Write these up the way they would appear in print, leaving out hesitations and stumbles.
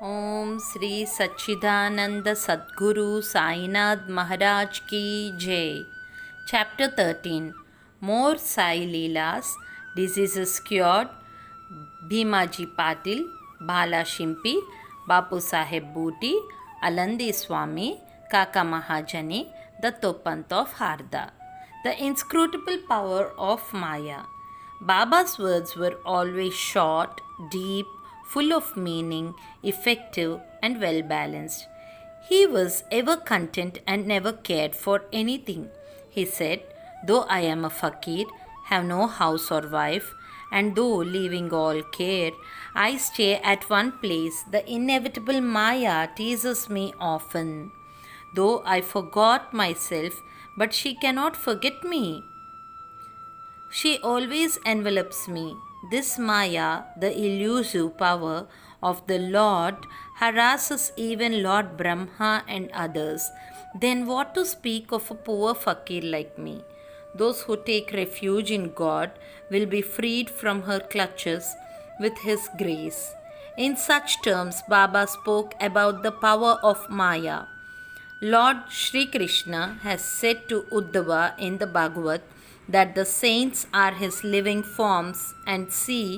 Om Shri Sachchidanand Sadguru Sainath Maharaj Ki Jai. Chapter 13. More Sai Leelas. Diseases cured. Bhimaji Patil, Bhala Shimpi, Bapu Saheb Booty, Alandi Swami, Kaka Mahajani, the Topant of Harda. The inscrutable power of Maya. Baba's words were always short, deep, full of meaning, effective, and well balanced. He was ever content and never cared for anything. He said, "Though I am a fakir, have no house or wife, and though leaving all care, I stay at one place, the inevitable Maya teases me often. Though I forgot myself, but she cannot forget me. She always envelops me. This Maya, the elusive power of the Lord, harasses even Lord Brahma and others. Then what to speak of a poor fakir like me? Those who take refuge in God will be freed from her clutches with His grace." In such terms, Baba spoke about the power of Maya. Lord Sri Krishna has said to Uddhava in the Bhagavad that the saints are his living forms, and see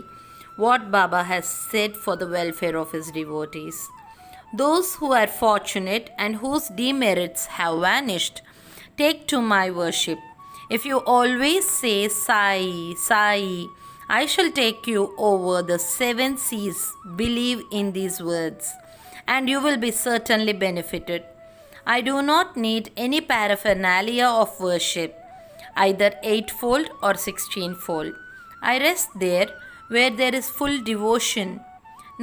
what Baba has said for the welfare of his devotees. Those who are fortunate and whose demerits have vanished, take to my worship. If you always say Sai, Sai, I shall take you over the seven seas. Believe in these words, and you will be certainly benefited. I do not need any paraphernalia of worship, either eightfold or 16-fold. I rest there where there is full devotion.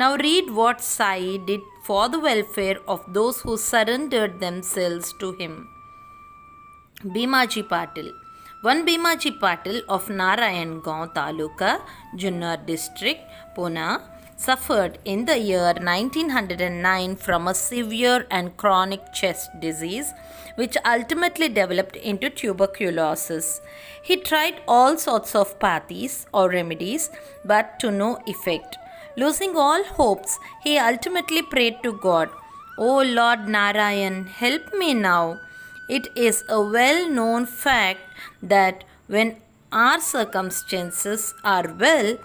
Now read what Sai did for the welfare of those who surrendered themselves to him. Bhimaji Patil. One Bhimaji Patil of Narayangaon Taluka, Junnar district, Pune, suffered in the year 1909 from a severe and chronic chest disease which ultimately developed into tuberculosis. He tried all sorts of pathis or remedies but to no effect. Losing all hopes, he ultimately prayed to God, "O Lord Narayan, help me now." It is a well known fact that when our circumstances are well,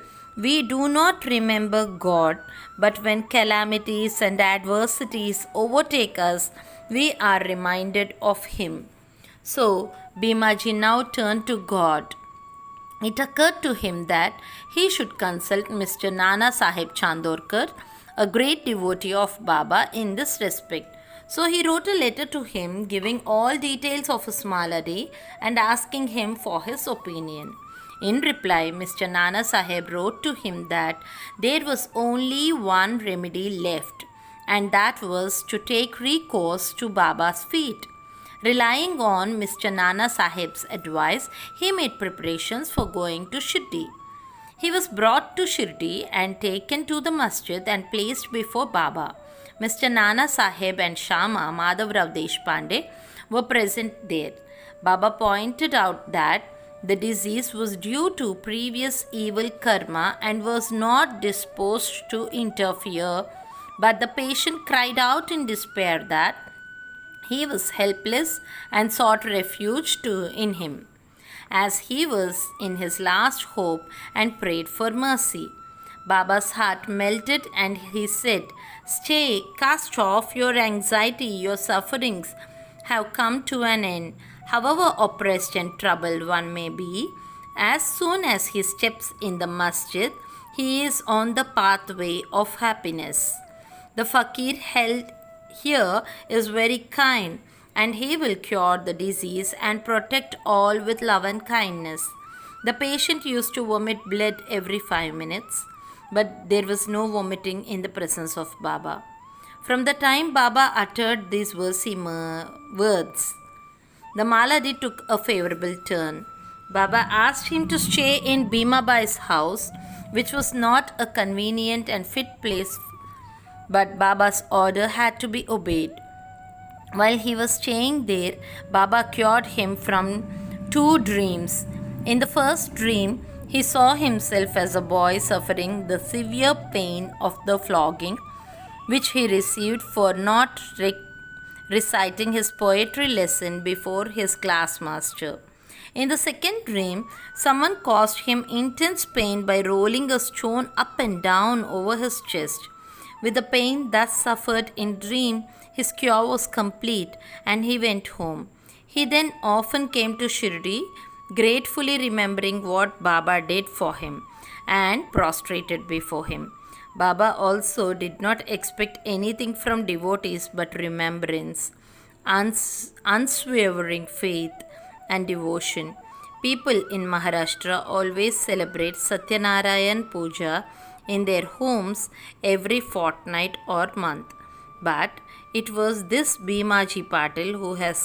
we do not remember God, but when calamities and adversities overtake us, we are reminded of Him. So, Bhimaji now turned to God. It occurred to him that he should consult Mr. Nana Sahib Chandorkar, a great devotee of Baba, in this respect. So he wrote a letter to him giving all details of his malady and asking him for his opinion. In reply, Mr. Nana Sahib wrote to him that there was only one remedy left, and that was to take recourse to Baba's feet. Relying on Mr. Nana Sahib's advice, he made preparations for going to Shirdi. He was brought to Shirdi and taken to the masjid and placed before Baba. Mr. Nana Sahib and Shama Madhavrao Deshpande were present there. Baba pointed out that the disease was due to previous evil karma and was not disposed to interfere, but the patient cried out in despair that he was helpless and sought refuge in him, as he was in his last hope, and prayed for mercy. Baba's heart melted and he said, "Stay, cast off your anxiety, your sufferings have come to an end. However oppressed and troubled one may be, as soon as he steps in the masjid, he is on the pathway of happiness. The fakir held here is very kind, and he will cure the disease and protect all with love and kindness." The patient used to vomit blood every 5 minutes, but there was no vomiting in the presence of Baba. From the time Baba uttered these words, the malady took a favorable turn. Baba asked him to stay in Bhimabai's house, which was not a convenient and fit place, but Baba's order had to be obeyed. While he was staying there, Baba cured him from 2 dreams. In the first dream, he saw himself as a boy suffering the severe pain of the flogging, which he received for not reciting his poetry lesson before his class master. In the second dream, someone caused him intense pain by rolling a stone up and down over his chest. With the pain thus suffered in dream, his cure was complete and he went home. He then often came to Shirdi, gratefully remembering what Baba did for him and prostrated before him. Baba also did not expect anything from devotees but remembrance, unswavering faith, and devotion. People in Maharashtra always celebrate Satyanarayan Puja in their homes every fortnight or month. But it was this Bhimaji Patil who has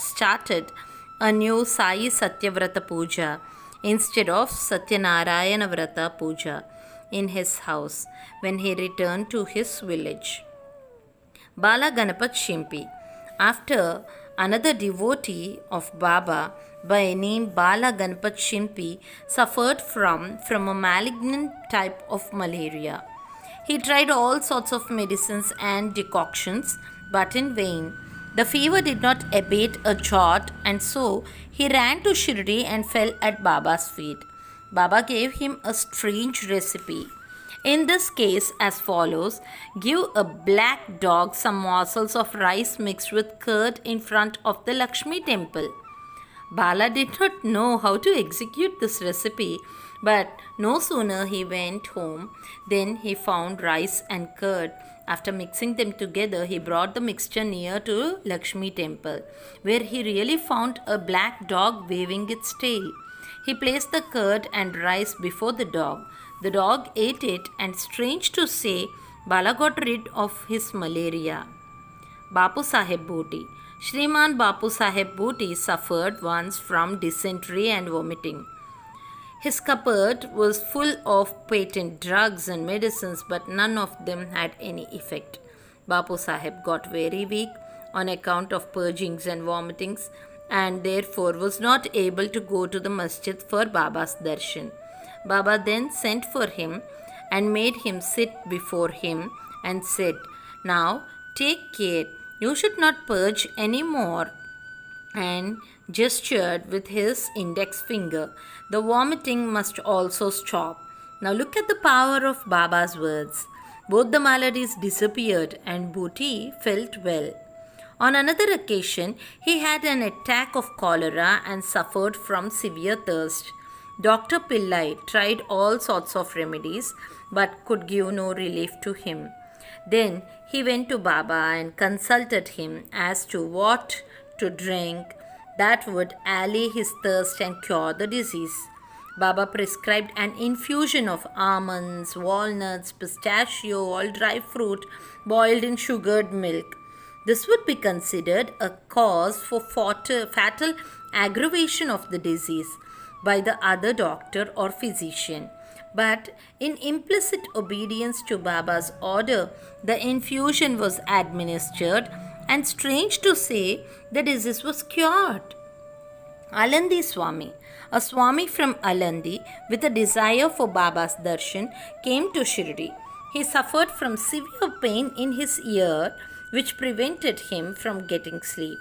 started a new Sai Satyavrata Puja instead of Satyanarayana Vrata Puja in his house when he returned to his village. Bala Ganapat Shimpi. After another devotee of Baba by name Bala Ganapat Shimpi suffered from a malignant type of malaria. He tried all sorts of medicines and decoctions, but in vain. The fever did not abate a jot, and so he ran to Shirdi and fell at Baba's feet. Baba gave him a strange recipe. In this case, as follows: give a black dog some morsels of rice mixed with curd in front of the Lakshmi temple. Bala did not know how to execute this recipe, but no sooner he went home than he found rice and curd. After mixing them together, he brought the mixture near to Lakshmi temple, where he really found a black dog waving its tail. He placed the curd and rice before the dog. The dog ate it, and strange to say, Bala got rid of his malaria. Bapu Saheb Bhoti. Shriman Bapu Saheb Bhoti suffered once from dysentery and vomiting. His cupboard was full of patent drugs and medicines, but none of them had any effect. Bapu Saheb got very weak on account of purgings and vomitings, and therefore was not able to go to the masjid for Baba's darshan. Baba then sent for him and made him sit before him and said, "Now take care, you should not purge any more," and gestured with his index finger. The vomiting must also stop. Now look at the power of Baba's words. Both the maladies disappeared and Bhoti felt well. On another occasion, he had an attack of cholera and suffered from severe thirst. Dr. Pillai tried all sorts of remedies but could give no relief to him. Then he went to Baba and consulted him as to what to drink that would allay his thirst and cure the disease. Baba prescribed an infusion of almonds, walnuts, pistachio, all dry fruit boiled in sugared milk. This would be considered a cause for fatal aggravation of the disease by the other doctor or physician. But in implicit obedience to Baba's order, the infusion was administered, and strange to say, the disease was cured. Alandi Swami. A Swami from Alandi with a desire for Baba's darshan came to Shirdi. He suffered from severe pain in his ear, which prevented him from getting sleep.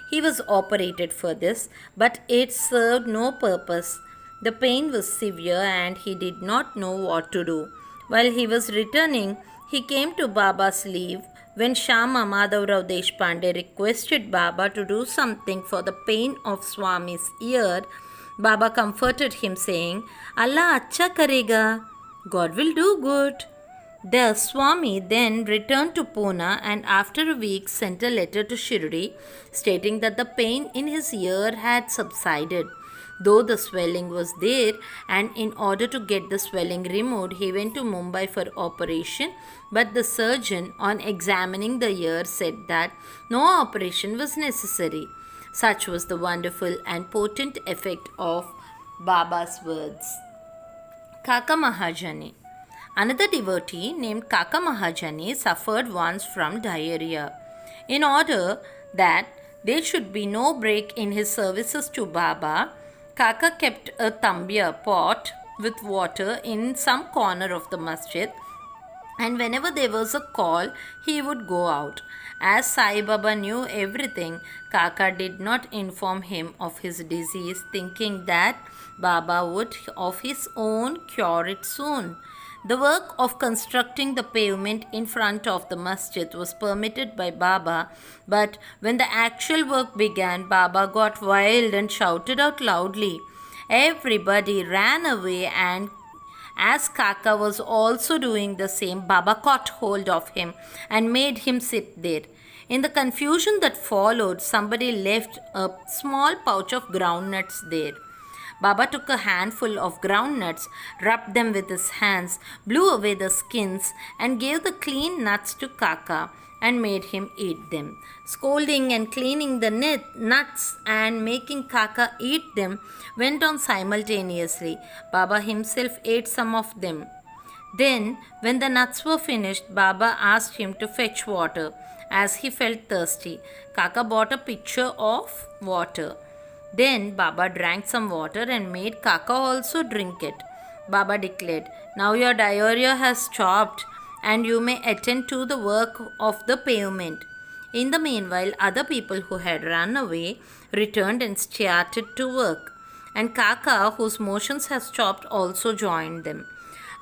He was operated for this, but it served no purpose. The pain was severe and he did not know what to do. While he was returning, he came to Baba's leave when Shama Madhavrao Deshpande requested Baba to do something for the pain of Swami's ear. Baba comforted him saying, "Allah acha karega, God will do good." The Swami then returned to Pune and after a week sent a letter to Shirdi stating that the pain in his ear had subsided, though the swelling was there, and in order to get the swelling removed, he went to Mumbai for operation, but the surgeon, on examining the ear, said that no operation was necessary. Such was the wonderful and potent effect of Baba's words. Kaka Mahajani. Another devotee named Kaka Mahajani suffered once from diarrhea. In order that there should be no break in his services to Baba, Kaka kept a tambia pot with water in some corner of the masjid and whenever there was a call, he would go out. As Sai Baba knew everything, Kaka did not inform him of his disease, thinking that Baba would of his own cure it soon. The work of constructing the pavement in front of the masjid was permitted by Baba, but when the actual work began, Baba got wild and shouted out loudly. Everybody ran away, and as Kaka was also doing the same, Baba caught hold of him and made him sit there. In the confusion that followed, somebody left a small pouch of groundnuts there. Baba took a handful of groundnuts, rubbed them with his hands, blew away the skins, and gave the clean nuts to Kaka and made him eat them. Scolding and cleaning the nuts and making Kaka eat them went on simultaneously. Baba himself ate some of them. Then, when the nuts were finished, Baba asked him to fetch water as he felt thirsty. Kaka bought a pitcher of water. Then Baba drank some water and made Kaka also drink it. Baba declared, "Now your diarrhea has stopped and you may attend to the work of the pavement." In the meanwhile, other people who had run away returned and started to work. And Kaka, whose motions had stopped, also joined them.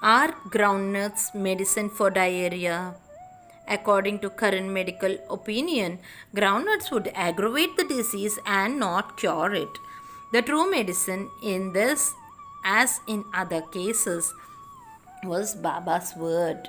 Are groundnuts medicine for diarrhea? According to current medical opinion, groundnuts would aggravate the disease and not cure it. The true medicine in this, as in other cases, was Baba's word.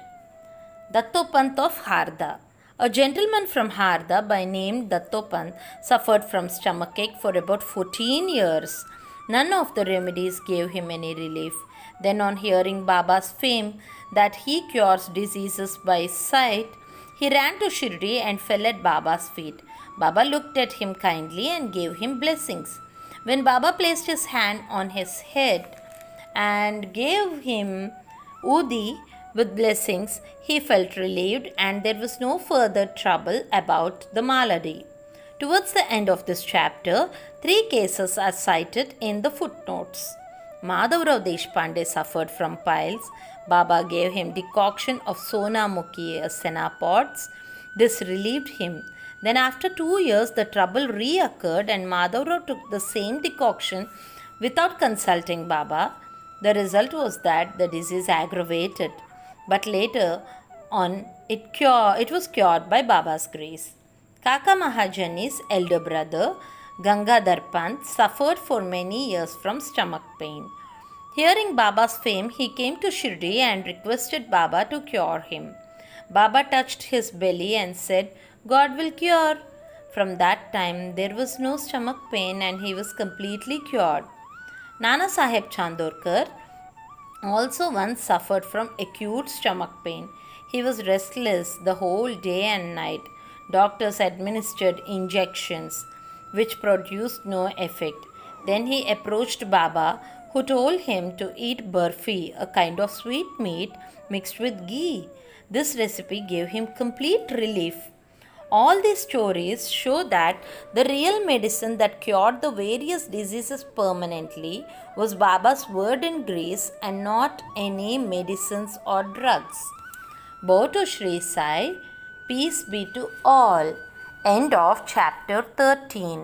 Dattopant of Harda. A gentleman from Harda by name Dattopant suffered from stomachache for about 14 years. None of the remedies gave him any relief. Then, on hearing Baba's fame that he cures diseases by sight, he ran to Shirdi and fell at Baba's feet. Baba looked at him kindly and gave him blessings. When Baba placed his hand on his head and gave him Udi with blessings, he felt relieved and there was no further trouble about the malady. Towards the end of this chapter, 3 cases are cited in the footnotes. Madhavrao Deshpande suffered from piles. Baba gave him decoction of Sona Mukhi senna pods. This relieved him. Then after 2 years, the trouble reoccurred and Madhavrao took the same decoction without consulting Baba. The result was that the disease aggravated. But later on, it was cured by Baba's grace. Kaka Mahajani's elder brother, Gangadhar Pant, suffered for many years from stomach pain. Hearing Baba's fame, he came to Shirdi and requested Baba to cure him. Baba touched his belly and said, "God will cure." From that time, there was no stomach pain and he was completely cured. Nana Saheb Chandorkar also once suffered from acute stomach pain. He was restless the whole day and night. Doctors administered injections which produced no effect. Then he approached Baba, who told him to eat burfi, a kind of sweet meat mixed with ghee. This recipe gave him complete relief. All these stories show that the real medicine that cured the various diseases permanently was Baba's word and grace and not any medicines or drugs. Bow to Sri Sai, peace be to all. End of chapter 13.